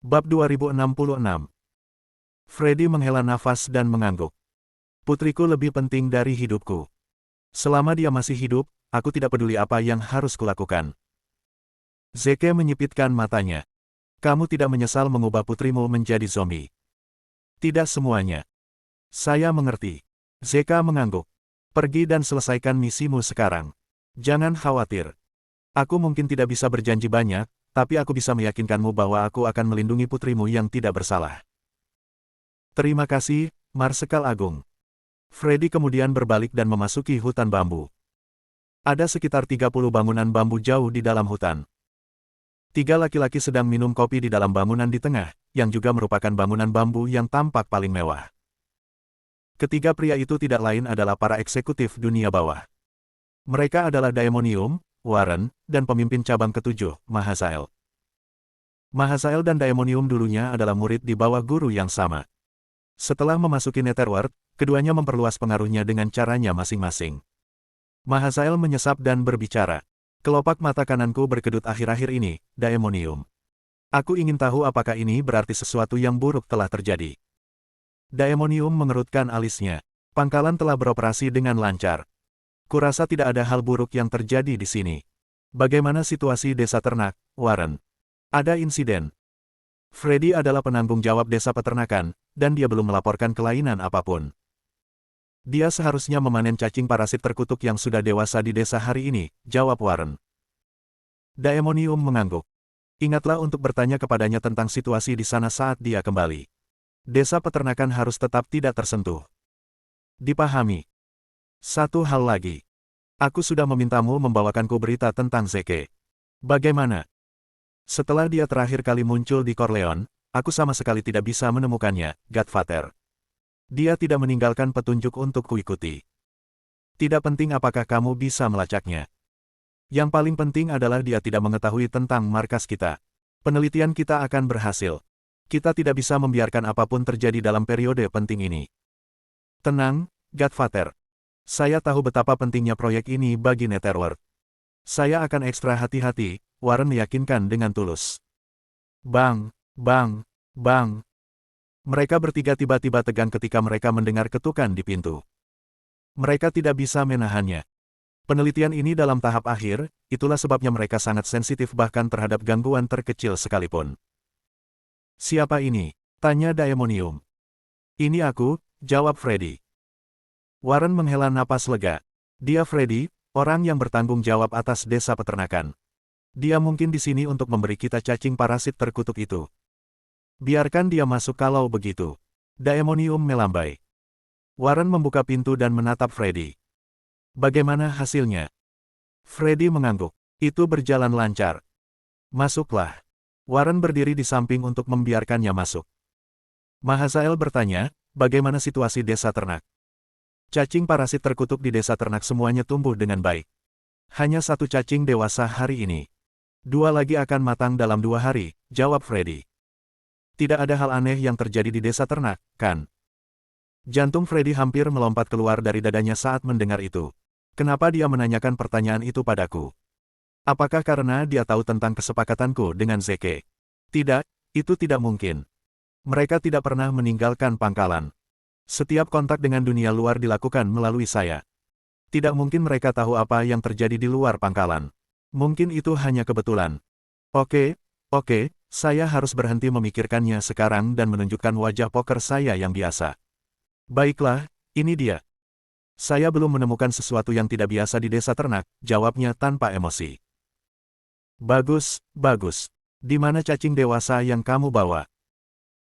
Bab 2066. Freddy menghela nafas dan mengangguk. Putriku lebih penting dari hidupku. Selama dia masih hidup, aku tidak peduli apa yang harus kulakukan. Zeke menyipitkan matanya. Kamu tidak menyesal mengubah putrimu menjadi zombie? Tidak semuanya. Saya mengerti. Zeka mengangguk. Pergi dan selesaikan misimu sekarang. Jangan khawatir. Aku mungkin tidak bisa berjanji banyak, tapi aku bisa meyakinkanmu bahwa aku akan melindungi putrimu yang tidak bersalah. Terima kasih, Marsekal Agung. Freddy kemudian berbalik dan memasuki hutan bambu. Ada sekitar 30 bangunan bambu jauh di dalam hutan. 3 laki-laki sedang minum kopi di dalam bangunan di tengah, yang juga merupakan bangunan bambu yang tampak paling mewah. Ketiga pria itu tidak lain adalah para eksekutif dunia bawah. Mereka adalah Daemonium, Warren, dan pemimpin cabang ketujuh, Mahazael. Mahazael dan Daemonium dulunya adalah murid di bawah guru yang sama. Setelah memasuki Netherworld, keduanya memperluas pengaruhnya dengan caranya masing-masing. Mahazael menyesap dan berbicara. Kelopak mata kananku berkedut akhir-akhir ini, Daemonium. Aku ingin tahu apakah ini berarti sesuatu yang buruk telah terjadi. Daemonium mengerutkan alisnya. Pangkalan telah beroperasi dengan lancar. Kurasa tidak ada hal buruk yang terjadi di sini. Bagaimana situasi desa ternak, Warren? Ada insiden. Freddy adalah penanggung jawab desa peternakan, dan dia belum melaporkan kelainan apapun. Dia seharusnya memanen cacing parasit terkutuk yang sudah dewasa di desa hari ini, jawab Warren. Daemonium mengangguk. Ingatlah untuk bertanya kepadanya tentang situasi di sana saat dia kembali. Desa peternakan harus tetap tidak tersentuh. Dipahami. Satu hal lagi. Aku sudah memintamu membawakanku berita tentang Zeke. Bagaimana? Setelah dia terakhir kali muncul di Corleone, aku sama sekali tidak bisa menemukannya, Godfather. Dia tidak meninggalkan petunjuk untuk kuikuti. Tidak penting apakah kamu bisa melacaknya. Yang paling penting adalah dia tidak mengetahui tentang markas kita. Penelitian kita akan berhasil. Kita tidak bisa membiarkan apapun terjadi dalam periode penting ini. Tenang, Godfather. Saya tahu betapa pentingnya proyek ini bagi Netherworld. Saya akan ekstra hati-hati, Warren meyakinkan dengan tulus. Bang, bang, bang. Mereka bertiga tiba-tiba tegang ketika mereka mendengar ketukan di pintu. Mereka tidak bisa menahannya. Penelitian ini dalam tahap akhir, itulah sebabnya mereka sangat sensitif bahkan terhadap gangguan terkecil sekalipun. Siapa ini? Tanya Daemonium. Ini aku, jawab Freddy. Warren menghela napas lega. Dia Freddy, orang yang bertanggung jawab atas desa peternakan. Dia mungkin di sini untuk memberi kita cacing parasit terkutuk itu. Biarkan dia masuk kalau begitu. Daemonium melambai. Warren membuka pintu dan menatap Freddy. Bagaimana hasilnya? Freddy mengangguk. Itu berjalan lancar. Masuklah. Warren berdiri di samping untuk membiarkannya masuk. Mahazael bertanya, bagaimana situasi desa ternak? Cacing parasit terkutuk di desa ternak semuanya tumbuh dengan baik. Hanya satu cacing dewasa hari ini. 2 lagi akan matang dalam 2 hari, jawab Freddy. Tidak ada hal aneh yang terjadi di desa ternak, kan? Jantung Freddy hampir melompat keluar dari dadanya saat mendengar itu. Kenapa dia menanyakan pertanyaan itu padaku? Apakah karena dia tahu tentang kesepakatanku dengan Zeke? Tidak, itu tidak mungkin. Mereka tidak pernah meninggalkan pangkalan. Setiap kontak dengan dunia luar dilakukan melalui saya. Tidak mungkin mereka tahu apa yang terjadi di luar pangkalan. Mungkin itu hanya kebetulan. Oke, saya harus berhenti memikirkannya sekarang dan menunjukkan wajah poker saya yang biasa. Baiklah, ini dia. Saya belum menemukan sesuatu yang tidak biasa di desa ternak, jawabnya tanpa emosi. Bagus, bagus. Di mana cacing dewasa yang kamu bawa?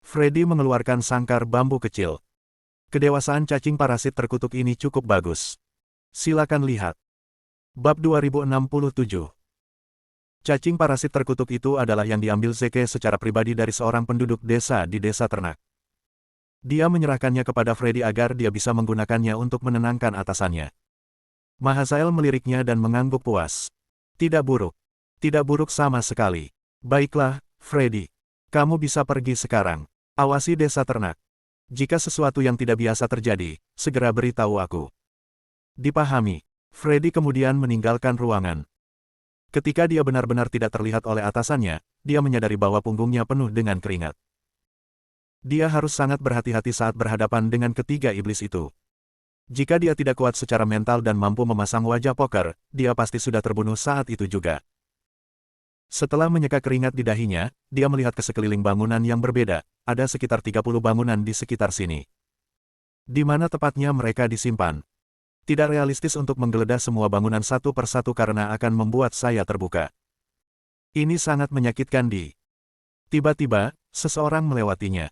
Freddy mengeluarkan sangkar bambu kecil. Kedewasaan cacing parasit terkutuk ini cukup bagus. Silakan lihat. Bab 2067. Cacing parasit terkutuk itu adalah yang diambil Zeke secara pribadi dari seorang penduduk desa di desa ternak. Dia menyerahkannya kepada Freddy agar dia bisa menggunakannya untuk menenangkan atasannya. Mahazael meliriknya dan mengangguk puas. Tidak buruk. Tidak buruk sama sekali. Baiklah, Freddy. Kamu bisa pergi sekarang. Awasi desa ternak. Jika sesuatu yang tidak biasa terjadi, segera beritahu aku. Dipahami. Freddy kemudian meninggalkan ruangan. Ketika dia benar-benar tidak terlihat oleh atasannya, dia menyadari bahwa punggungnya penuh dengan keringat. Dia harus sangat berhati-hati saat berhadapan dengan ketiga iblis itu. Jika dia tidak kuat secara mental dan mampu memasang wajah poker, dia pasti sudah terbunuh saat itu juga. Setelah menyeka keringat di dahinya, dia melihat ke sekeliling bangunan yang berbeda, ada sekitar 30 bangunan di sekitar sini. Di mana tepatnya mereka disimpan? Tidak realistis untuk menggeledah semua bangunan satu persatu karena akan membuat saya terbuka. Ini sangat menyakitkan di. Tiba-tiba, seseorang melewatinya.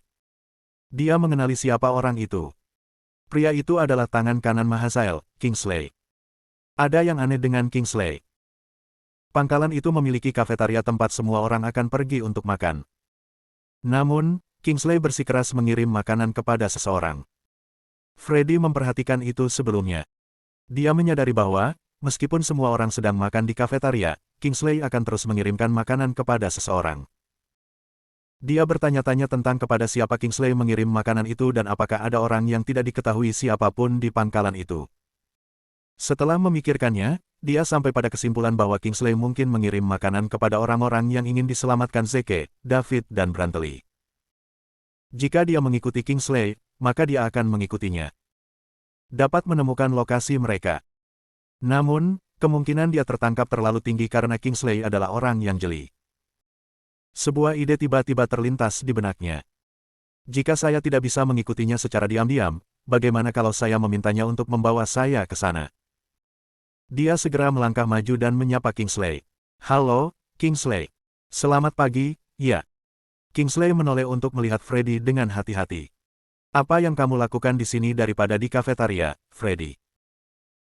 Dia mengenali siapa orang itu. Pria itu adalah tangan kanan Mahasael, Kingsley. Ada yang aneh dengan Kingsley. Pangkalan itu memiliki kafetaria tempat semua orang akan pergi untuk makan. Namun, Kingsley bersikeras mengirim makanan kepada seseorang. Freddy memperhatikan itu sebelumnya. Dia menyadari bahwa, meskipun semua orang sedang makan di kafetaria, Kingsley akan terus mengirimkan makanan kepada seseorang. Dia bertanya-tanya tentang kepada siapa Kingsley mengirim makanan itu dan apakah ada orang yang tidak diketahui siapapun di pangkalan itu. Setelah memikirkannya, dia sampai pada kesimpulan bahwa Kingsley mungkin mengirim makanan kepada orang-orang yang ingin diselamatkan Zeke, David dan Brantley. Jika dia mengikuti Kingsley, maka dia akan mengikutinya. Dapat menemukan lokasi mereka. Namun, kemungkinan dia tertangkap terlalu tinggi karena Kingsley adalah orang yang jeli. Sebuah ide tiba-tiba terlintas di benaknya. Jika saya tidak bisa mengikutinya secara diam-diam, bagaimana kalau saya memintanya untuk membawa saya ke sana? Dia segera melangkah maju dan menyapa Kingsley. Halo, Kingsley. Selamat pagi, ya. Kingsley menoleh untuk melihat Freddy dengan hati-hati. Apa yang kamu lakukan di sini daripada di kafetaria, Freddy?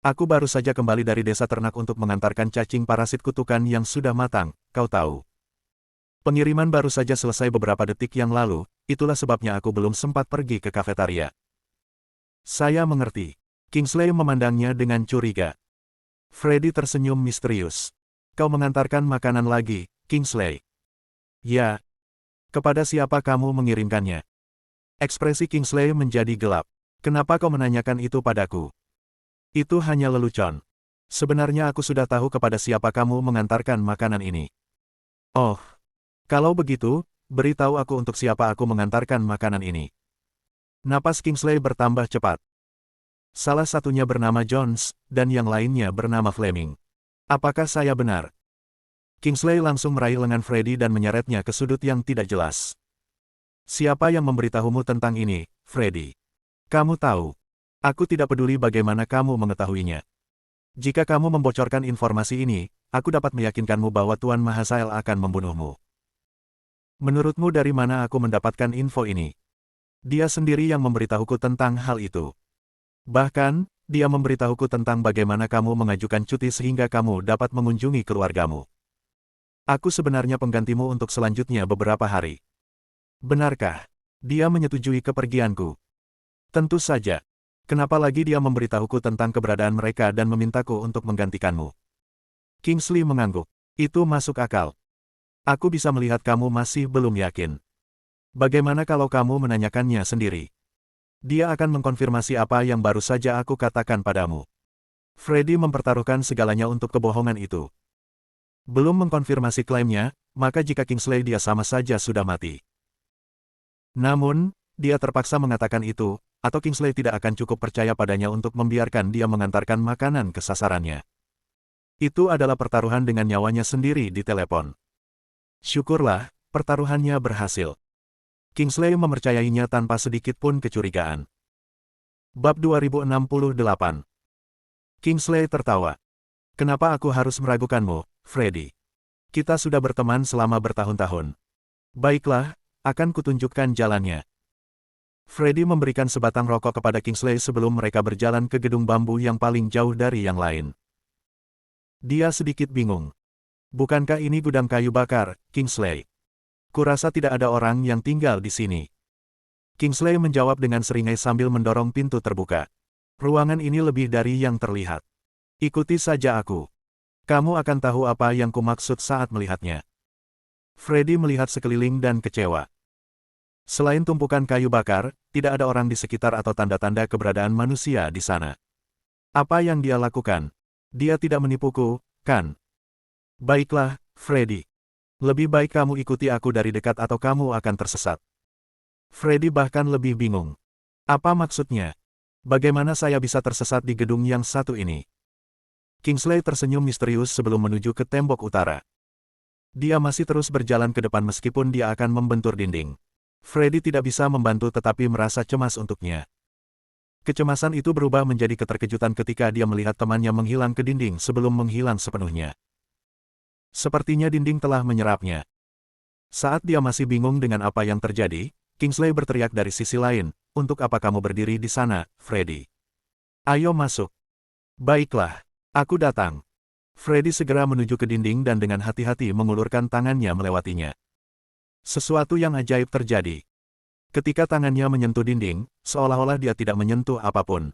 Aku baru saja kembali dari desa ternak untuk mengantarkan cacing parasit kutukan yang sudah matang, kau tahu. Pengiriman baru saja selesai beberapa detik yang lalu, itulah sebabnya aku belum sempat pergi ke kafetaria. Saya mengerti. Kingsley memandangnya dengan curiga. Freddy tersenyum misterius. Kau mengantarkan makanan lagi, Kingsley? Ya. Kepada siapa kamu mengirimkannya? Ekspresi Kingsley menjadi gelap. Kenapa kau menanyakan itu padaku? Itu hanya lelucon. Sebenarnya aku sudah tahu kepada siapa kamu mengantarkan makanan ini. Oh. Kalau begitu, beritahu aku untuk siapa aku mengantarkan makanan ini. Napas Kingsley bertambah cepat. Salah satunya bernama Jones, dan yang lainnya bernama Fleming. Apakah saya benar? Kingsley langsung meraih lengan Freddy dan menyeretnya ke sudut yang tidak jelas. Siapa yang memberitahumu tentang ini, Freddy? Kamu tahu. Aku tidak peduli bagaimana kamu mengetahuinya. Jika kamu membocorkan informasi ini, aku dapat meyakinkanmu bahwa Tuan Mahasael akan membunuhmu. Menurutmu dari mana aku mendapatkan info ini? Dia sendiri yang memberitahuku tentang hal itu. Bahkan, dia memberitahuku tentang bagaimana kamu mengajukan cuti sehingga kamu dapat mengunjungi keluargamu. Aku sebenarnya penggantimu untuk selanjutnya beberapa hari. Benarkah? Dia menyetujui kepergianku. Tentu saja. Kenapa lagi dia memberitahuku tentang keberadaan mereka dan memintaku untuk menggantikanmu? Kingsley mengangguk. Itu masuk akal. Aku bisa melihat kamu masih belum yakin. Bagaimana kalau kamu menanyakannya sendiri? Dia akan mengkonfirmasi apa yang baru saja aku katakan padamu. Freddy mempertaruhkan segalanya untuk kebohongan itu. Belum mengkonfirmasi klaimnya, maka jika Kingsley dia sama saja sudah mati. Namun, dia terpaksa mengatakan itu, atau Kingsley tidak akan cukup percaya padanya untuk membiarkan dia mengantarkan makanan ke sasarannya. Itu adalah pertaruhan dengan nyawanya sendiri di telepon. Syukurlah, pertaruhannya berhasil. Kingsley mempercayainya tanpa sedikit pun kecurigaan. Bab 2068. Kingsley tertawa. Kenapa aku harus meragukanmu, Freddy? Kita sudah berteman selama bertahun-tahun. Baiklah, akan kutunjukkan jalannya. Freddy memberikan sebatang rokok kepada Kingsley sebelum mereka berjalan ke gedung bambu yang paling jauh dari yang lain. Dia sedikit bingung. Bukankah ini gudang kayu bakar, Kingsley? Kurasa tidak ada orang yang tinggal di sini. Kingsley menjawab dengan seringai sambil mendorong pintu terbuka. Ruangan ini lebih dari yang terlihat. Ikuti saja aku. Kamu akan tahu apa yang kumaksud saat melihatnya. Freddy melihat sekeliling dan kecewa. Selain tumpukan kayu bakar, tidak ada orang di sekitar atau tanda-tanda keberadaan manusia di sana. Apa yang dia lakukan? Dia tidak menipuku, kan? Baiklah, Freddy. Lebih baik kamu ikuti aku dari dekat atau kamu akan tersesat. Freddy bahkan lebih bingung. Apa maksudnya? Bagaimana saya bisa tersesat di gedung yang satu ini? Kingsley tersenyum misterius sebelum menuju ke tembok utara. Dia masih terus berjalan ke depan meskipun dia akan membentur dinding. Freddy tidak bisa membantu tetapi merasa cemas untuknya. Kecemasan itu berubah menjadi keterkejutan ketika dia melihat temannya menghilang ke dinding sebelum menghilang sepenuhnya. Sepertinya dinding telah menyerapnya. Saat dia masih bingung dengan apa yang terjadi, Kingsley berteriak dari sisi lain, "Untuk apa kamu berdiri di sana, Freddy? Ayo masuk." "Baiklah, aku datang." Freddy segera menuju ke dinding dan dengan hati-hati mengulurkan tangannya melewatinya. Sesuatu yang ajaib terjadi. Ketika tangannya menyentuh dinding, seolah-olah dia tidak menyentuh apapun.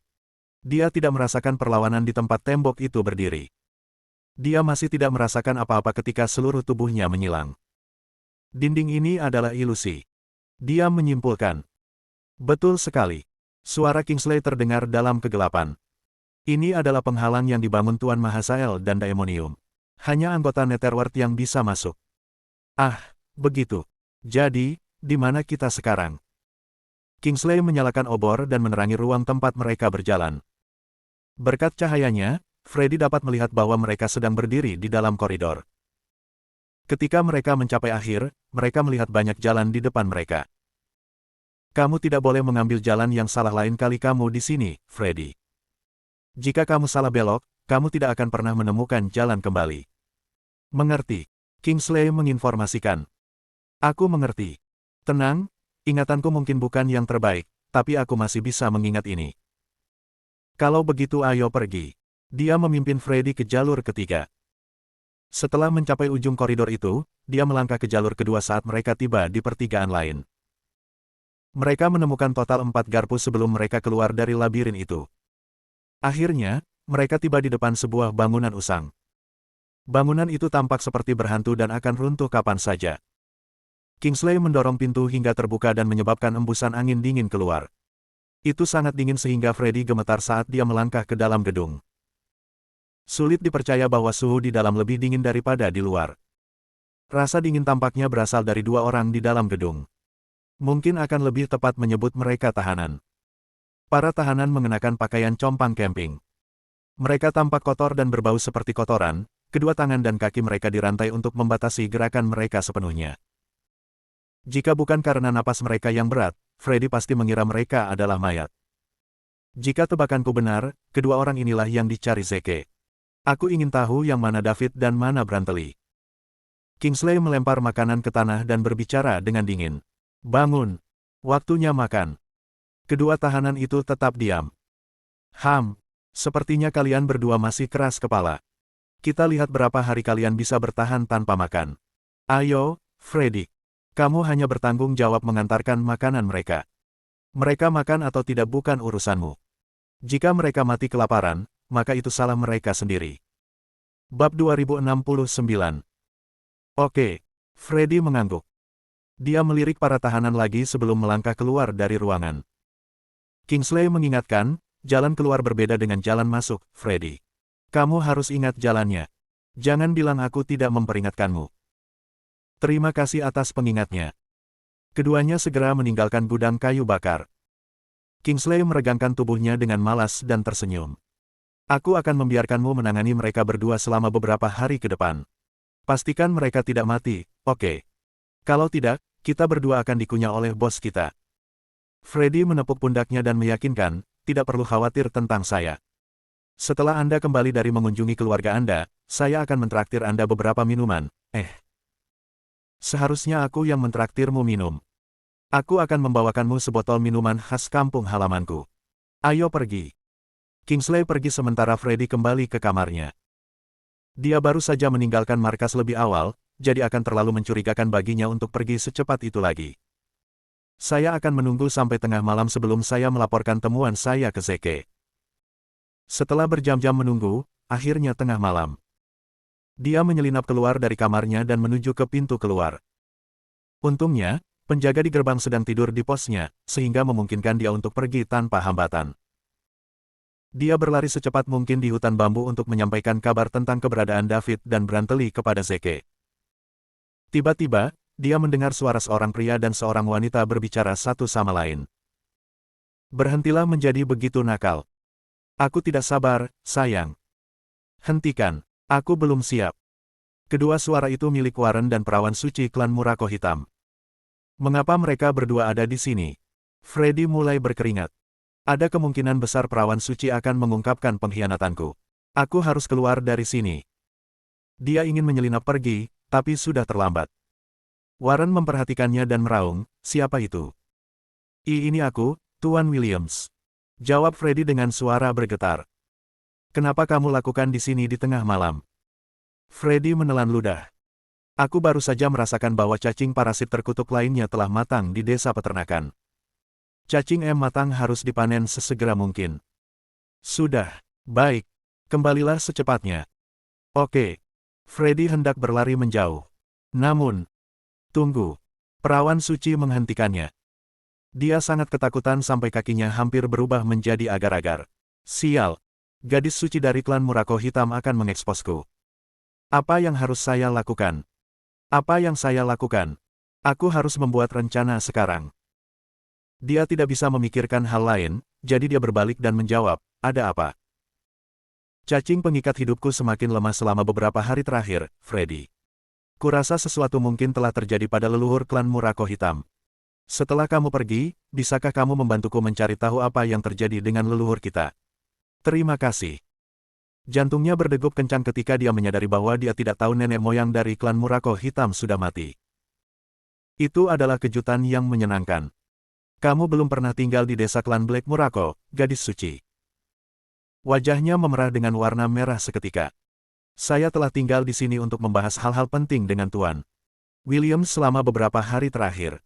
Dia tidak merasakan perlawanan di tempat tembok itu berdiri. Dia masih tidak merasakan apa-apa ketika seluruh tubuhnya menyilang. Dinding ini adalah ilusi. Dia menyimpulkan. Betul sekali. Suara Kingsley terdengar dalam kegelapan. Ini adalah penghalang yang dibangun Tuan Mahasael dan Daemonium. Hanya anggota Netherworld yang bisa masuk. Ah, begitu. Jadi, di mana kita sekarang? Kingsley menyalakan obor dan menerangi ruang tempat mereka berjalan. Berkat cahayanya, Freddy dapat melihat bahwa mereka sedang berdiri di dalam koridor. Ketika mereka mencapai akhir, mereka melihat banyak jalan di depan mereka. Kamu tidak boleh mengambil jalan yang salah lain kali kamu di sini, Freddy. Jika kamu salah belok, kamu tidak akan pernah menemukan jalan kembali. Mengerti? Kingsley menginformasikan. Aku mengerti. Tenang, ingatanku mungkin bukan yang terbaik, tapi aku masih bisa mengingat ini. Kalau begitu ayo pergi. Dia memimpin Freddy ke jalur ketiga. Setelah mencapai ujung koridor itu, dia melangkah ke jalur kedua saat mereka tiba di pertigaan lain. Mereka menemukan total 4 garpu sebelum mereka keluar dari labirin itu. Akhirnya, mereka tiba di depan sebuah bangunan usang. Bangunan itu tampak seperti berhantu dan akan runtuh kapan saja. Kingsley mendorong pintu hingga terbuka dan menyebabkan embusan angin dingin keluar. Itu sangat dingin sehingga Freddy gemetar saat dia melangkah ke dalam gedung. Sulit dipercaya bahwa suhu di dalam lebih dingin daripada di luar. Rasa dingin tampaknya berasal dari 2 orang di dalam gedung. Mungkin akan lebih tepat menyebut mereka tahanan. Para tahanan mengenakan pakaian compang camping. Mereka tampak kotor dan berbau seperti kotoran, kedua tangan dan kaki mereka dirantai untuk membatasi gerakan mereka sepenuhnya. Jika bukan karena napas mereka yang berat, Freddy pasti mengira mereka adalah mayat. Jika tebakanku benar, kedua orang inilah yang dicari Zeke. Aku ingin tahu yang mana David dan mana Brantely. Kingsley melempar makanan ke tanah dan berbicara dengan dingin. Bangun. Waktunya makan. Kedua tahanan itu tetap diam. Sepertinya kalian berdua masih keras kepala. Kita lihat berapa hari kalian bisa bertahan tanpa makan. Ayo, Freddy. Kamu hanya bertanggung jawab mengantarkan makanan mereka. Mereka makan atau tidak bukan urusanmu. Jika mereka mati kelaparan, maka itu salah mereka sendiri. Bab 2069. Oke, Freddy mengangguk. Dia melirik para tahanan lagi sebelum melangkah keluar dari ruangan. Kingsley mengingatkan, jalan keluar berbeda dengan jalan masuk, Freddy. Kamu harus ingat jalannya. Jangan bilang aku tidak memperingatkanmu. Terima kasih atas pengingatnya. Keduanya segera meninggalkan gudang kayu bakar. Kingsley meregangkan tubuhnya dengan malas dan tersenyum. Aku akan membiarkanmu menangani mereka berdua selama beberapa hari ke depan. Pastikan mereka tidak mati, oke? Kalau tidak, kita berdua akan dikunyah oleh bos kita. Freddy menepuk pundaknya dan meyakinkan, tidak perlu khawatir tentang saya. Setelah Anda kembali dari mengunjungi keluarga Anda, saya akan mentraktir Anda beberapa minuman. Seharusnya aku yang mentraktirmu minum. Aku akan membawakanmu sebotol minuman khas kampung halamanku. Ayo pergi. Kingsley pergi sementara Freddy kembali ke kamarnya. Dia baru saja meninggalkan markas lebih awal, jadi akan terlalu mencurigakan baginya untuk pergi secepat itu lagi. Saya akan menunggu sampai tengah malam sebelum saya melaporkan temuan saya ke Zeke. Setelah berjam-jam menunggu, akhirnya tengah malam. Dia menyelinap keluar dari kamarnya dan menuju ke pintu keluar. Untungnya, penjaga di gerbang sedang tidur di posnya, sehingga memungkinkan dia untuk pergi tanpa hambatan. Dia berlari secepat mungkin di hutan bambu untuk menyampaikan kabar tentang keberadaan David dan Brantely kepada Zeke. Tiba-tiba, dia mendengar suara seorang pria dan seorang wanita berbicara satu sama lain. Berhentilah menjadi begitu nakal. Aku tidak sabar, sayang. Hentikan, aku belum siap. Kedua suara itu milik Warren dan perawan suci klan Murako Hitam. Mengapa mereka berdua ada di sini? Freddy mulai berkeringat. Ada kemungkinan besar perawan suci akan mengungkapkan pengkhianatanku. Aku harus keluar dari sini. Dia ingin menyelinap pergi, tapi sudah terlambat. Warren memperhatikannya dan meraung, siapa itu? Ini aku, Tuan Williams. Jawab Freddy dengan suara bergetar. Kenapa kamu lakukan di sini di tengah malam? Freddy menelan ludah. Aku baru saja merasakan bahwa cacing parasit terkutuk lainnya telah matang di desa peternakan. Cacing matang harus dipanen sesegera mungkin. Sudah, baik. Kembalilah secepatnya. Oke. Freddy hendak berlari menjauh. Namun, tunggu. Perawan suci menghentikannya. Dia sangat ketakutan sampai kakinya hampir berubah menjadi agar-agar. Sial. Gadis suci dari klan Murako Hitam akan mengeksposku. Apa yang harus saya lakukan? Apa yang saya lakukan? Aku harus membuat rencana sekarang. Dia tidak bisa memikirkan hal lain, jadi dia berbalik dan menjawab, ada apa? Cacing pengikat hidupku semakin lemah selama beberapa hari terakhir, Freddy. Kurasa sesuatu mungkin telah terjadi pada leluhur klan Murako Hitam. Setelah kamu pergi, bisakah kamu membantuku mencari tahu apa yang terjadi dengan leluhur kita? Terima kasih. Jantungnya berdegup kencang ketika dia menyadari bahwa dia tidak tahu nenek moyang dari klan Murako Hitam sudah mati. Itu adalah kejutan yang menyenangkan. Kamu belum pernah tinggal di desa klan Black Murako, gadis suci. Wajahnya memerah dengan warna merah seketika. Saya telah tinggal di sini untuk membahas hal-hal penting dengan Tuan Williams selama beberapa hari terakhir.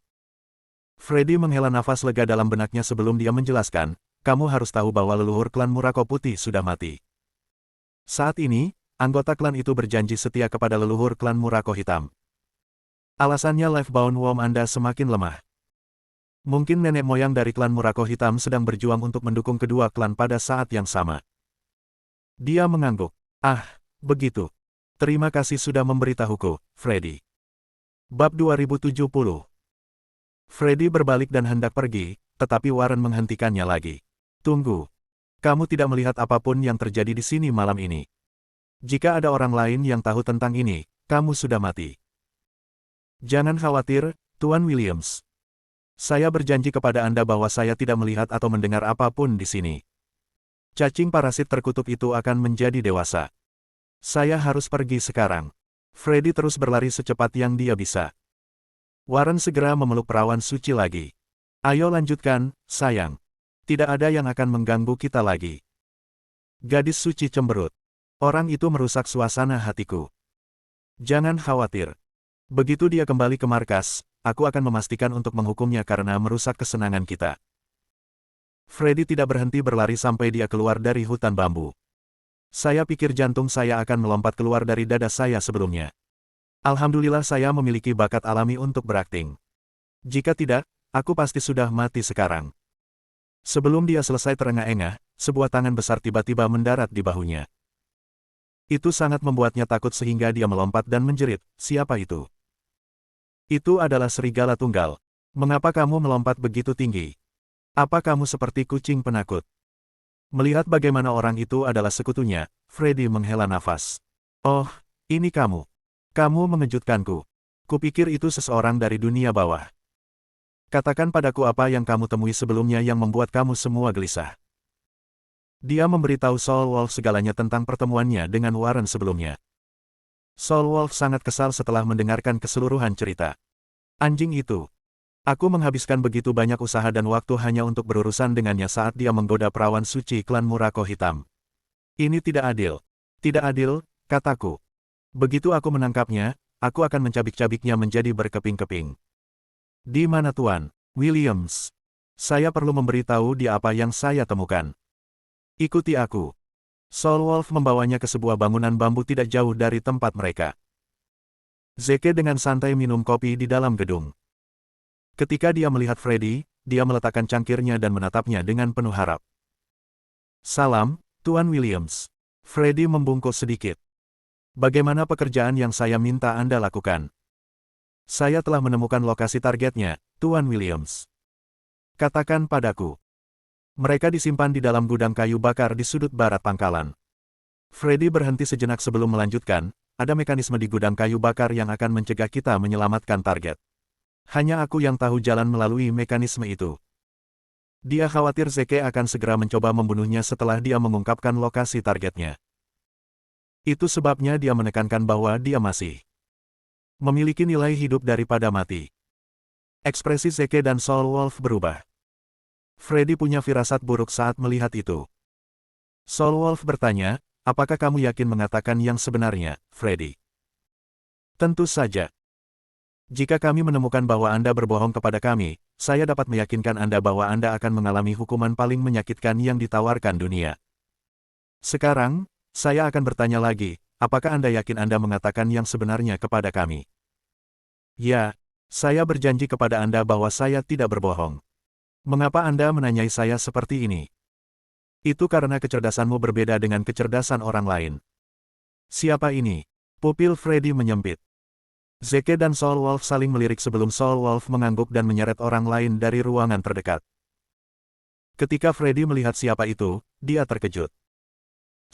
Freddy menghela nafas lega dalam benaknya sebelum dia menjelaskan, kamu harus tahu bahwa leluhur klan Murako Putih sudah mati. Saat ini, anggota klan itu berjanji setia kepada leluhur klan Murako Hitam. Alasannya Lifebound Worm Anda semakin lemah. Mungkin nenek moyang dari klan Murako Hitam sedang berjuang untuk mendukung kedua klan pada saat yang sama. Dia mengangguk. Ah, begitu. Terima kasih sudah memberitahuku, Freddy. Bab 2070. Freddy berbalik dan hendak pergi, tetapi Warren menghentikannya lagi. Tunggu. Kamu tidak melihat apapun yang terjadi di sini malam ini. Jika ada orang lain yang tahu tentang ini, kamu sudah mati. Jangan khawatir, Tuan Williams. Saya berjanji kepada Anda bahwa saya tidak melihat atau mendengar apapun di sini. Cacing parasit terkutuk itu akan menjadi dewasa. Saya harus pergi sekarang. Freddy terus berlari secepat yang dia bisa. Warren segera memeluk perawan suci lagi. Ayo lanjutkan, sayang. Tidak ada yang akan mengganggu kita lagi. Gadis suci cemberut. Orang itu merusak suasana hatiku. Jangan khawatir. Begitu dia kembali ke markas, aku akan memastikan untuk menghukumnya karena merusak kesenangan kita. Freddy tidak berhenti berlari sampai dia keluar dari hutan bambu. Saya pikir jantung saya akan melompat keluar dari dada saya sebelumnya. Alhamdulillah saya memiliki bakat alami untuk berakting. Jika tidak, aku pasti sudah mati sekarang. Sebelum dia selesai terengah-engah, sebuah tangan besar tiba-tiba mendarat di bahunya. Itu sangat membuatnya takut sehingga dia melompat dan menjerit, siapa itu? Itu adalah serigala tunggal. Mengapa kamu melompat begitu tinggi? Apa kamu seperti kucing penakut? Melihat bagaimana orang itu adalah sekutunya, Freddy menghela nafas. Oh, ini kamu. Kamu mengejutkanku. Kupikir itu seseorang dari dunia bawah. Katakan padaku apa yang kamu temui sebelumnya yang membuat kamu semua gelisah. Dia memberitahu Soul Wolf segalanya tentang pertemuannya dengan Warren sebelumnya. Soul Wolf sangat kesal setelah mendengarkan keseluruhan cerita. Anjing itu. Aku menghabiskan begitu banyak usaha dan waktu hanya untuk berurusan dengannya saat dia menggoda perawan suci klan Murako Hitam. Ini tidak adil. Tidak adil, kataku. Begitu aku menangkapnya, aku akan mencabik-cabiknya menjadi berkeping-keping. Di mana Tuan Williams? Saya perlu memberitahu dia apa yang saya temukan. Ikuti aku. Soul Wolf membawanya ke sebuah bangunan bambu tidak jauh dari tempat mereka. Zeke dengan santai minum kopi di dalam gedung. Ketika dia melihat Freddy, dia meletakkan cangkirnya dan menatapnya dengan penuh harap. Salam, Tuan Williams. Freddy membungkuk sedikit. Bagaimana pekerjaan yang saya minta Anda lakukan? Saya telah menemukan lokasi targetnya, Tuan Williams. Katakan padaku. Mereka disimpan di dalam gudang kayu bakar di sudut barat pangkalan. Freddy berhenti sejenak sebelum melanjutkan, ada mekanisme di gudang kayu bakar yang akan mencegah kita menyelamatkan target. Hanya aku yang tahu jalan melalui mekanisme itu. Dia khawatir Zeke akan segera mencoba membunuhnya setelah dia mengungkapkan lokasi targetnya. Itu sebabnya dia menekankan bahwa dia masih memiliki nilai hidup daripada mati. Ekspresi Zeke dan Soul Wolf berubah. Freddy punya firasat buruk saat melihat itu. Soul Wolf bertanya, apakah kamu yakin mengatakan yang sebenarnya, Freddy? Tentu saja. Jika kami menemukan bahwa Anda berbohong kepada kami, saya dapat meyakinkan Anda bahwa Anda akan mengalami hukuman paling menyakitkan yang ditawarkan dunia. Sekarang, saya akan bertanya lagi, apakah Anda yakin Anda mengatakan yang sebenarnya kepada kami? Ya, saya berjanji kepada Anda bahwa saya tidak berbohong. Mengapa Anda menanyai saya seperti ini? Itu karena kecerdasanmu berbeda dengan kecerdasan orang lain. Siapa ini? Pupil Freddy menyempit. Zeke dan Soul Wolf saling melirik sebelum Soul Wolf mengangguk dan menyeret orang lain dari ruangan terdekat. Ketika Freddy melihat siapa itu, dia terkejut.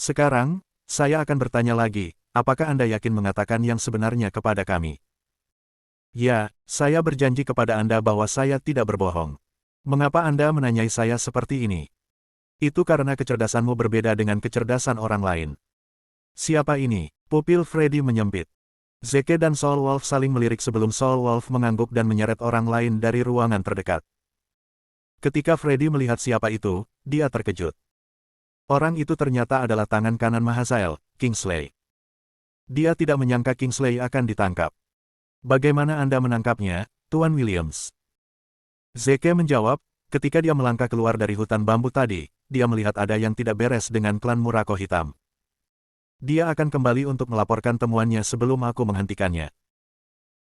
Sekarang, saya akan bertanya lagi, apakah Anda yakin mengatakan yang sebenarnya kepada kami? Ya, saya berjanji kepada Anda bahwa saya tidak berbohong. Mengapa Anda menanyai saya seperti ini? Itu karena kecerdasanmu berbeda dengan kecerdasan orang lain. Siapa ini? Pupil Freddy menyempit. Zeke dan Soul Wolf saling melirik sebelum Soul Wolf mengangguk dan menyeret orang lain dari ruangan terdekat. Ketika Freddy melihat siapa itu, dia terkejut. Orang itu ternyata adalah tangan kanan Mahazael, Kingsley. Dia tidak menyangka Kingsley akan ditangkap. Bagaimana Anda menangkapnya, Tuan Williams? Zeke menjawab, ketika dia melangkah keluar dari hutan bambu tadi, dia melihat ada yang tidak beres dengan klan Murako Hitam. Dia akan kembali untuk melaporkan temuannya sebelum aku menghentikannya.